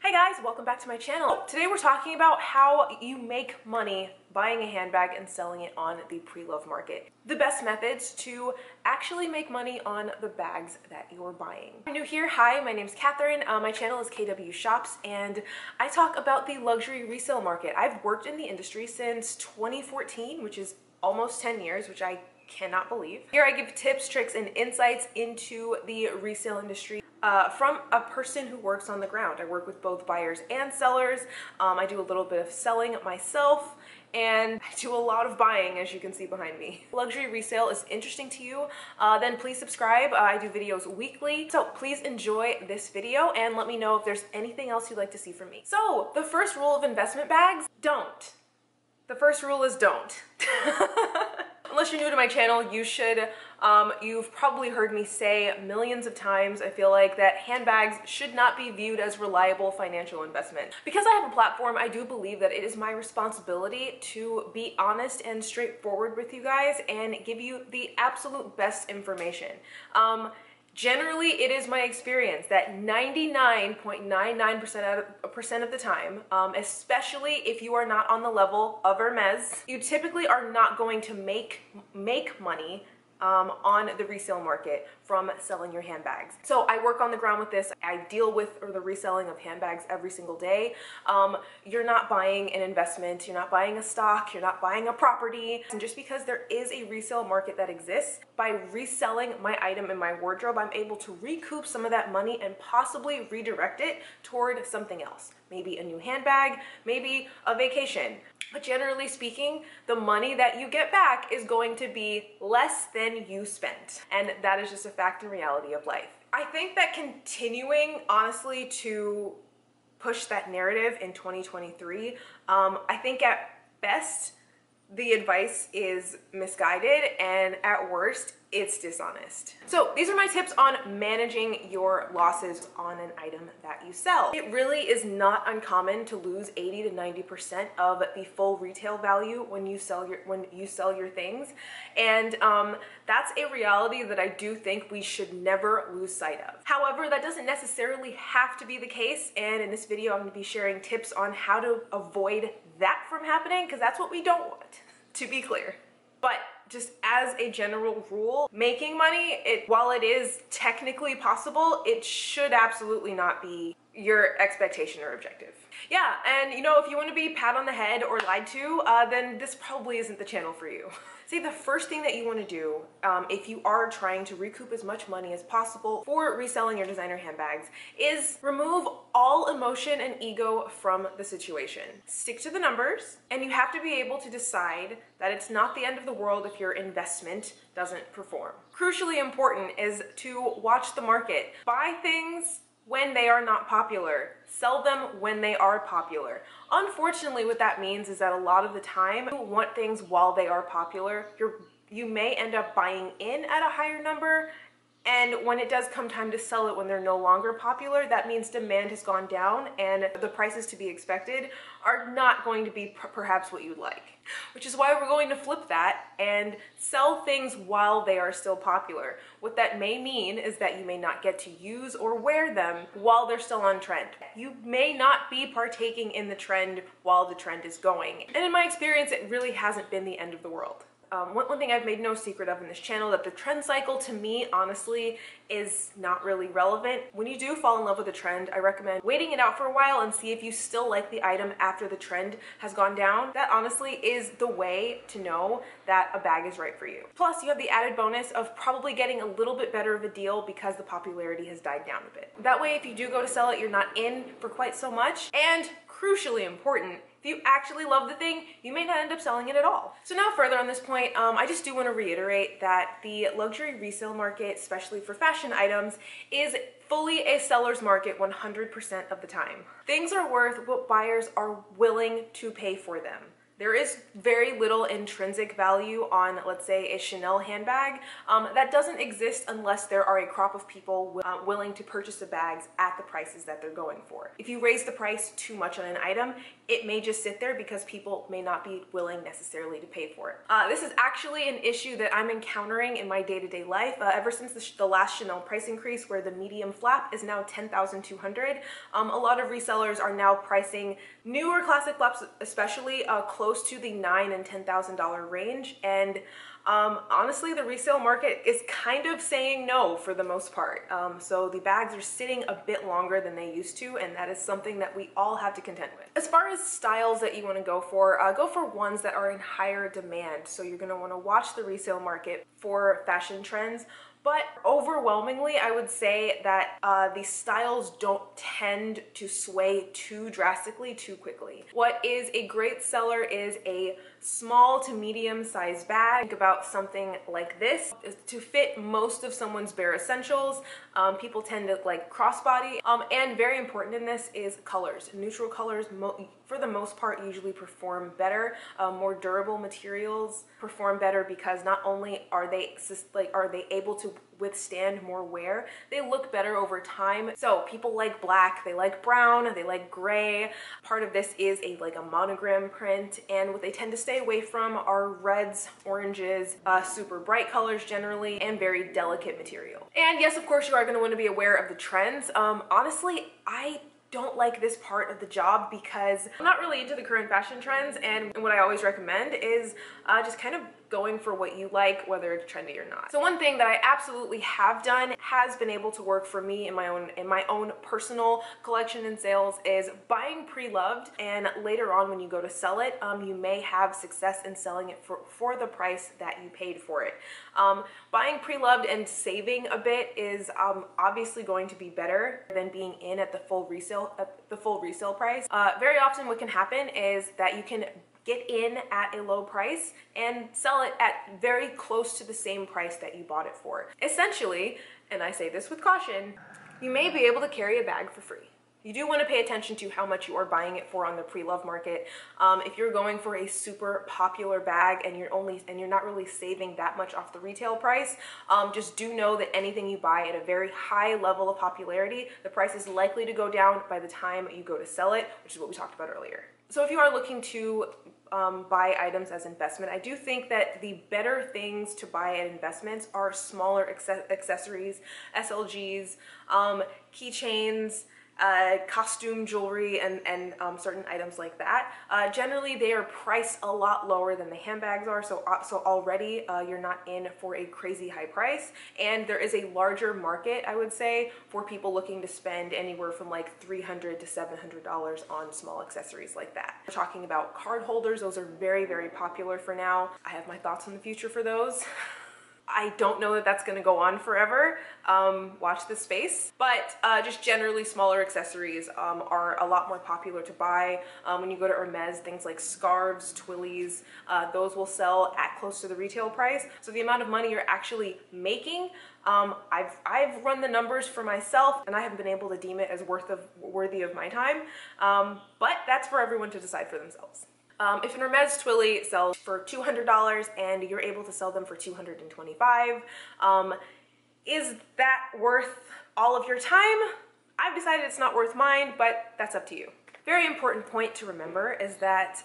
Hey guys, welcome back to my channel. Today we're talking about how you make money buying a handbag and selling it on the pre-loved market. The best methods to actually make money on the bags that you're buying. If you're new here, hi, my name's Katherine. My channel is KWShops and I talk about the luxury resale market. I've worked in the industry since 2014, which is almost 10 years, which I cannot believe. Here I give tips, tricks, and insights into the resale industry from a person who works on the ground. I work with both buyers and sellers. I do a little bit of selling myself, and I do a lot of buying, as you can see behind me. Luxury resale is interesting to you, then please subscribe. I do videos weekly, so please enjoy this video and let me know if there's anything else you'd like to see from me. So the first rule of investment bags, don't. The first rule is don't. Unless you're new to my channel, you should. You've probably heard me say millions of times, I feel like, that handbags should not be viewed as reliable financial investment. Because I have a platform, I do believe that it is my responsibility to be honest and straightforward with you guys and give you the absolute best information. Generally, it is my experience that 99.99% of the time, especially if you are not on the level of Hermes, you typically are not going to make money on the resale market from selling your handbags. So I work on the ground with this. I deal with the reselling of handbags every single day. You're not buying an investment, you're not buying a stock, you're not buying a property. And just because there is a resale market that exists, by reselling my item in my wardrobe, I'm able to recoup some of that money and possibly redirect it toward something else. Maybe a new handbag, maybe a vacation. But generally speaking, the money that you get back is going to be less than you spent. And that is just a fact and reality of life. I think that continuing, honestly, to push that narrative in 2023, I think at best, the advice is misguided, and at worst, it's dishonest. So these are my tips on managing your losses on an item that you sell. It really is not uncommon to lose 80 to 90% of the full retail value when you sell your things, and that's a reality that I do think we should never lose sight of. However, that doesn't necessarily have to be the case, and in this video I'm going to be sharing tips on how to avoid that from happening, because that's what we don't want, to be clear. But just as a general rule, making money, while it is technically possible, it should absolutely not be your expectation or objective. Yeah, and you know, if you want to be pat on the head or lied to, then this probably isn't the channel for you. See, the first thing that you want to do, if you are trying to recoup as much money as possible for reselling your designer handbags, is remove all emotion and ego from the situation. Stick to the numbers, and you have to be able to decide that it's not the end of the world if your investment doesn't perform. Crucially important is to watch the market. Buy things when they are not popular. Sell them when they are popular. Unfortunately, what that means is that a lot of the time, you want things while they are popular. You may end up buying in at a higher number, and when it does come time to sell it when they're no longer popular, that means demand has gone down and the prices to be expected are not going to be perhaps what you'd like. Which is why we're going to flip that and sell things while they are still popular. What that may mean is that you may not get to use or wear them while they're still on trend. You may not be partaking in the trend while the trend is going. And in my experience, it really hasn't been the end of the world. One thing I've made no secret of in this channel, that the trend cycle to me, honestly, is not really relevant. When you do fall in love with a trend, I recommend waiting it out for a while and see if you still like the item after the trend has gone down. That honestly is the way to know that a bag is right for you. Plus, you have the added bonus of probably getting a little bit better of a deal because the popularity has died down a bit. That way, if you do go to sell it, you're not in for quite so much. And crucially important, if you actually love the thing, you may not end up selling it at all. So now further on this point, I just do want to reiterate that the luxury resale market, especially for fashion items, is fully a seller's market 100% of the time. Things are worth what buyers are willing to pay for them, There is very little intrinsic value on, let's say, a Chanel handbag. That doesn't exist unless there are a crop of people willing to purchase the bags at the prices that they're going for. If you raise the price too much on an item, it may just sit there because people may not be willing necessarily to pay for it. This is actually an issue that I'm encountering in my day-to-day life ever since the last Chanel price increase, where the medium flap is now $10,200. A lot of resellers are now pricing newer classic flaps, especially close to the $9,000 and $10,000 range, and honestly, the resale market is kind of saying no for the most part. So the bags are sitting a bit longer than they used to, and that is something that we all have to contend with. As far as styles that you want to go for ones that are in higher demand. So you're going to want to watch the resale market for fashion trends. But overwhelmingly, I would say that the styles don't tend to sway too drastically too quickly. What is a great seller is a small to medium sized bag. Think about something like this to fit most of someone's bare essentials. People tend to like crossbody, and very important in this is colors. Neutral colors for the most part usually perform better. More durable materials perform better because not only are they able to withstand more wear, they look better over time. So people like black, they like brown, they like gray. Part of this is like a monogram print, and what they tend to stay away from are reds, oranges, super bright colors generally, and very delicate material. And yes, of course, you are going to want to be aware of the trends. Honestly, I don't like this part of the job because I'm not really into the current fashion trends, and what I always recommend is just kind of going for what you like, whether it's trendy or not. So one thing that I absolutely have done has been able to work for me in my own personal collection and sales is buying pre-loved, and later on when you go to sell it, you may have success in selling it for the price that you paid for it. Buying pre-loved and saving a bit is obviously going to be better than being in at the full resale price. Very often what can happen is that you can get in at a low price and sell it at very close to the same price that you bought it for. Essentially, and I say this with caution, you may be able to carry a bag for free. You do want to pay attention to how much you are buying it for on the pre-love market. If you're going for a super popular bag and you're not really saving that much off the retail price, just do know that anything you buy at a very high level of popularity, the price is likely to go down by the time you go to sell it, which is what we talked about earlier. So if you are looking to buy items as investment, I do think that the better things to buy at investments are smaller accessories, SLGs, keychains, costume jewelry, and certain items like that. Generally, they are priced a lot lower than the handbags are, so already you're not in for a crazy high price, and there is a larger market, I would say, for people looking to spend anywhere from like $300 to $700 on small accessories like that. We're talking about card holders. Those are very, very popular for now. I have my thoughts on the future for those. I don't know that that's going to go on forever. Watch this space. But just generally smaller accessories are a lot more popular to buy. When you go to Hermes, things like scarves, twillies, those will sell at close to the retail price. So the amount of money you're actually making, I've run the numbers for myself, and I haven't been able to deem it as worthy of my time. But that's for everyone to decide for themselves. If an Hermes Twilly sells for $200 and you're able to sell them for $225, is that worth all of your time? I've decided it's not worth mine, but that's up to you. Very important point to remember is that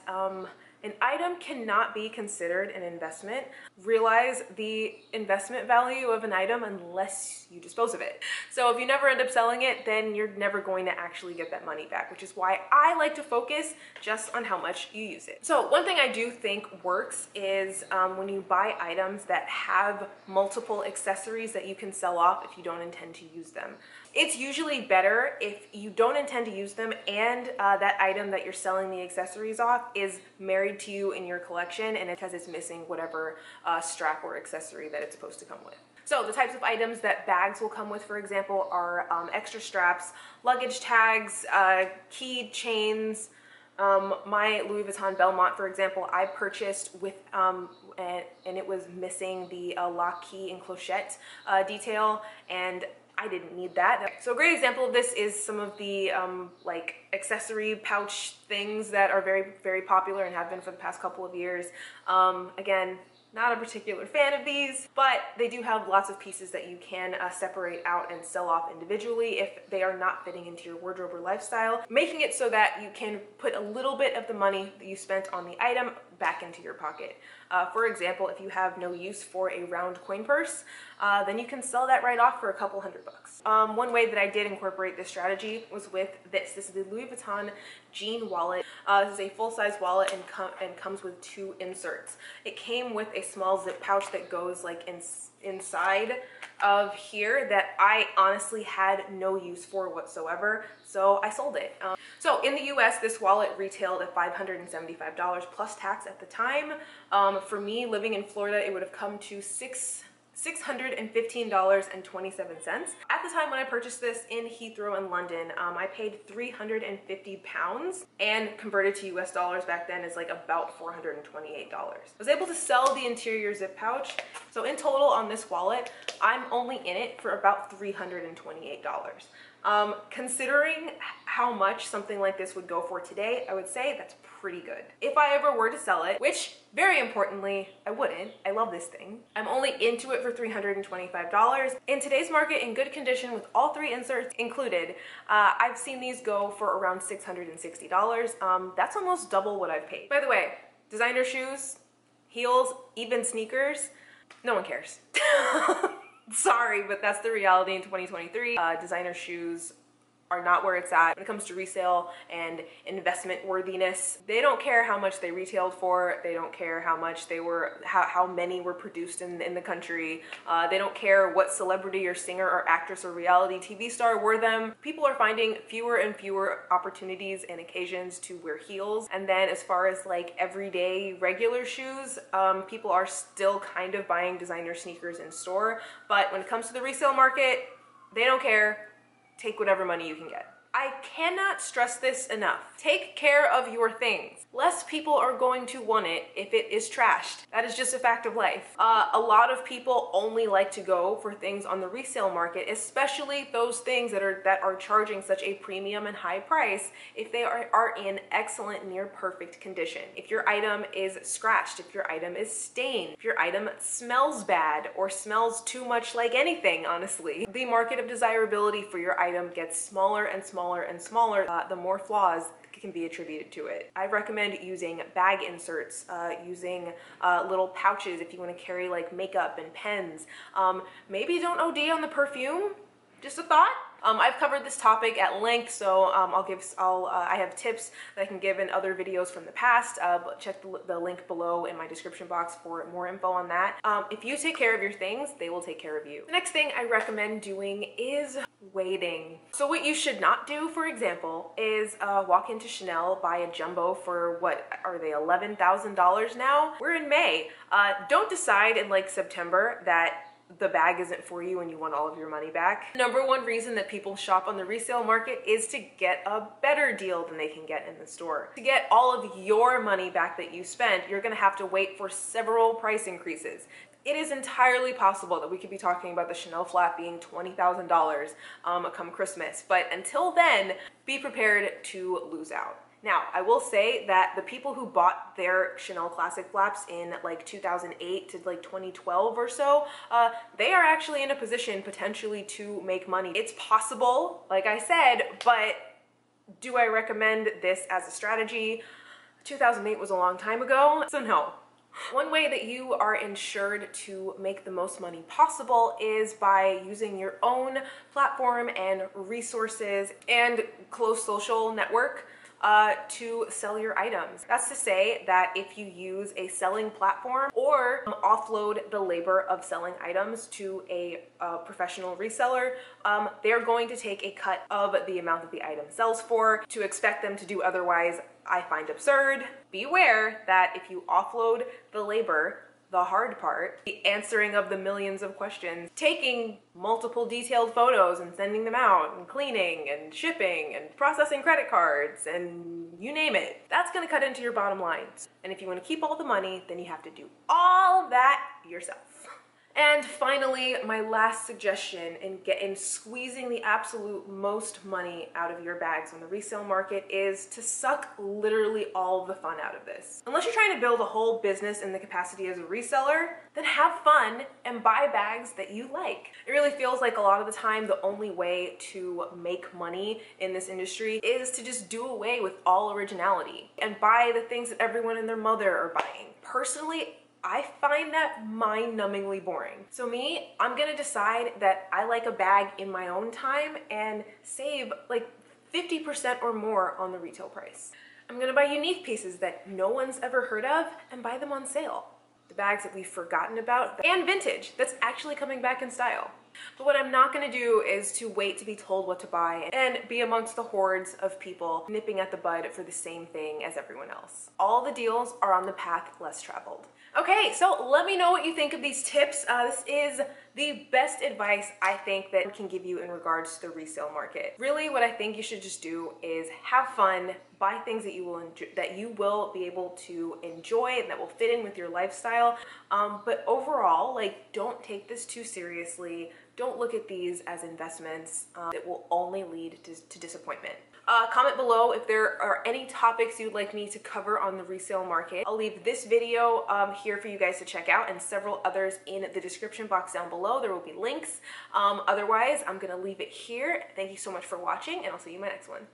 an item cannot be considered an investment. Realize the investment value of an item unless you dispose of it. So if you never end up selling it, then you're never going to actually get that money back, which is why I like to focus just on how much you use it. So one thing I do think works is when you buy items that have multiple accessories that you can sell off if you don't intend to use them. It's usually better if you don't intend to use them and that item that you're selling the accessories off is married to you in your collection, and because it's missing whatever strap or accessory that it's supposed to come with. So the types of items that bags will come with, for example, are extra straps, luggage tags, key chains. My Louis Vuitton Belmont, for example, I purchased with, and it was missing the lock, key, and clochette detail, and I didn't need that. So a great example of this is some of the like accessory pouch things that are very, very popular and have been for the past couple of years. Again, not a particular fan of these, but they do have lots of pieces that you can separate out and sell off individually if they are not fitting into your wardrobe or lifestyle, making it so that you can put a little bit of the money that you spent on the item back into your pocket. For example, if you have no use for a round coin purse, then you can sell that right off for a couple $100. One way that I did incorporate this strategy was with this. This is the Louis Vuitton jean wallet. This is a full-size wallet and comes with 2 inserts. It came with a small zip pouch that goes like inside of here that I honestly had no use for whatsoever, so I sold it. So in the US, this wallet retailed at $575 plus tax at the time. For me, living in Florida, it would have come to $615.27. At the time when I purchased this in Heathrow in London, I paid 350 pounds, and converted to US dollars back then is like about $428. I was able to sell the interior zip pouch. So in total on this wallet, I'm only in it for about $328. Considering how much something like this would go for today, I would say that's pretty good. If I ever were to sell it, which very importantly, I wouldn't. I love this thing. I'm only into it for $325. In today's market, in good condition with all 3 inserts included, I've seen these go for around $660. That's almost double what I've paid. By the way, designer shoes, heels, even sneakers, no one cares. Sorry, but that's the reality in 2023. Designer shoes are not where it's at when it comes to resale and investment worthiness. They don't care how much they retailed for. They don't care how much they were, how many were produced in the country. They don't care what celebrity or singer or actress or reality TV star wore them. People are finding fewer and fewer opportunities and occasions to wear heels. And then as far as like everyday regular shoes, people are still kind of buying designer sneakers in store. But when it comes to the resale market, they don't care. Take whatever money you can get. I cannot stress this enough. Take care of your things. Less people are going to want it if it is trashed. That is just a fact of life. A lot of people only like to go for things on the resale market, especially those things that are charging such a premium and high price if they are in excellent, near perfect condition. If your item is scratched, if your item is stained, if your item smells bad or smells too much like anything, honestly, the market of desirability for your item gets smaller and smaller and smaller, the more flaws can be attributed to it. I recommend using bag inserts, using little pouches if you want to carry like makeup and pens. Maybe don't OD on the perfume, just a thought. I've covered this topic at length, so I have tips that I can give in other videos from the past. But check the link below in my description box for more info on that. If you take care of your things, they will take care of you. The next thing I recommend doing is waiting. So what you should not do, for example, is walk into Chanel, buy a jumbo for what are they, $11,000 now? We're in May. Don't decide in like September that the bag isn't for you and you want all of your money back. Number one reason that people shop on the resale market is to get a better deal than they can get in the store. To get all of your money back that you spent, you're gonna have to wait for several price increases. It is entirely possible that we could be talking about the Chanel flat being $20,000 come Christmas, but until then, be prepared to lose out. Now, I will say that the people who bought their Chanel Classic flaps in like 2008 to like 2012 or so, they are actually in a position potentially to make money. It's possible, like I said, but do I recommend this as a strategy? 2008 was a long time ago, so no. One way that you are insured to make the most money possible is by using your own platform and resources and close social network to sell your items. That's to say that if you use a selling platform or offload the labor of selling items to a professional reseller, they're going to take a cut of the amount that the item sells for. To expect them to do otherwise, I find absurd. Beware that if you offload the labor, the hard part, the answering of the millions of questions, taking multiple detailed photos and sending them out, and cleaning and shipping and processing credit cards and you name it, that's gonna cut into your bottom line. And if you wanna keep all the money, then you have to do all of that yourself. And finally, my last suggestion in squeezing the absolute most money out of your bags on the resale market is to suck literally all of the fun out of this. Unless you're trying to build a whole business in the capacity as a reseller, then have fun and buy bags that you like. It really feels like a lot of the time the only way to make money in this industry is to just do away with all originality and buy the things that everyone and their mother are buying. Personally, I find that mind-numbingly boring. So me, I'm gonna decide that I like a bag in my own time and save like 50% or more on the retail price. I'm gonna buy unique pieces that no one's ever heard of and buy them on sale. The bags that we've forgotten about, and vintage that's actually coming back in style. But what I'm not gonna do is to wait to be told what to buy and be amongst the hordes of people nipping at the bud for the same thing as everyone else. All the deals are on the path less traveled. Okay, so let me know what you think of these tips. This is the best advice I think that I can give you in regards to the resale market. Really, what I think you should just do is have fun, buy things that you will enjoy, that you will be able to enjoy and that will fit in with your lifestyle. But overall, like, don't take this too seriously. Don't look at these as investments that will only lead to disappointment. Comment below if there are any topics you'd like me to cover on the resale market. I'll leave this video here for you guys to check out and several others in the description box down below. There will be links. Otherwise, I'm gonna leave it here. Thank you so much for watching, and I'll see you in my next one.